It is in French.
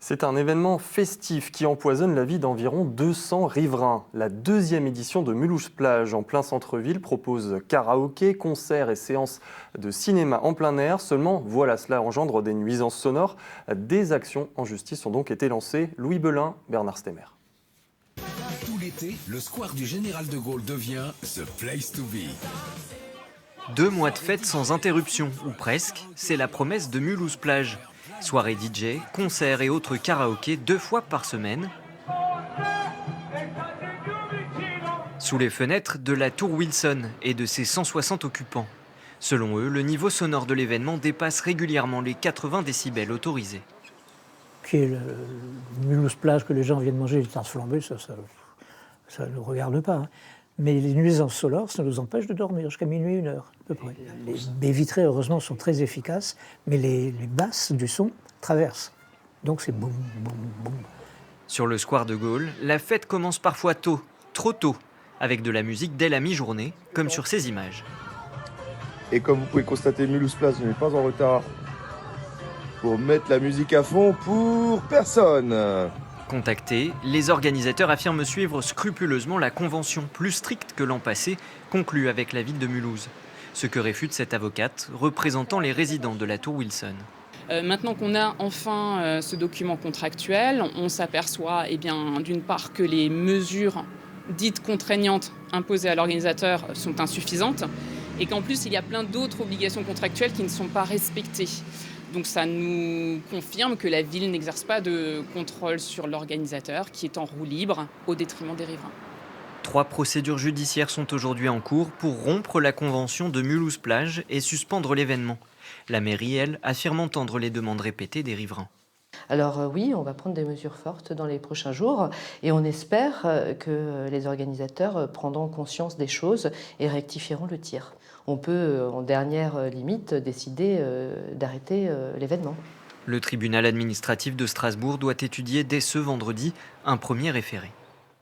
C'est un événement festif qui empoisonne la vie d'environ 200 riverains. La deuxième édition de Mulhouse-Plage en plein centre-ville propose karaoké, concerts et séances de cinéma en plein air. Seulement, voilà, cela engendre des nuisances sonores. Des actions en justice ont donc été lancées. Louis Belin, Bernard Stemmer. Tout l'été, le square du Général de Gaulle devient The Place to Be. 2 mois de fête sans interruption, ou presque, c'est la promesse de Mulhouse-Plage. Soirée DJ, concerts et autres karaokés 2 fois par semaine. Sous les fenêtres de la tour Wilson et de ses 160 occupants. Selon eux, le niveau sonore de l'événement dépasse régulièrement les 80 décibels autorisés. Qui est le Mulhouse-Plage que les gens viennent manger des tartes flambées, ça ne nous regarde pas. Hein. Mais les nuisances sonores, ça nous empêche de dormir jusqu'à minuit, 1 heure, à peu près. Les baies vitrées, heureusement, sont très efficaces, mais les basses du son traversent. Donc c'est boum, boum, boum. Sur le square de Gaulle, la fête commence parfois tôt, trop tôt, avec de la musique dès la mi-journée, comme sur ces images. Et comme vous pouvez constater, Mulhouse-Plage n'est pas en retard pour mettre la musique à fond pour personne. Contactés, les organisateurs affirment suivre scrupuleusement la convention plus stricte que l'an passé, conclue avec la ville de Mulhouse. Ce que réfute cette avocate, représentant les résidents de la tour Wilson. Maintenant qu'on a enfin ce document contractuel, on s'aperçoit d'une part que les mesures dites contraignantes imposées à l'organisateur sont insuffisantes et qu'en plus il y a plein d'autres obligations contractuelles qui ne sont pas respectées. Donc ça nous confirme que la ville n'exerce pas de contrôle sur l'organisateur qui est en roue libre au détriment des riverains. 3 procédures judiciaires sont aujourd'hui en cours pour rompre la convention de Mulhouse-Plage et suspendre l'événement. La mairie, elle, affirme entendre les demandes répétées des riverains. Alors oui, on va prendre des mesures fortes dans les prochains jours et on espère que les organisateurs prendront conscience des choses et rectifieront le tir. On peut, en dernière limite, décider d'arrêter l'événement. Le tribunal administratif de Strasbourg doit étudier dès ce vendredi un premier référé.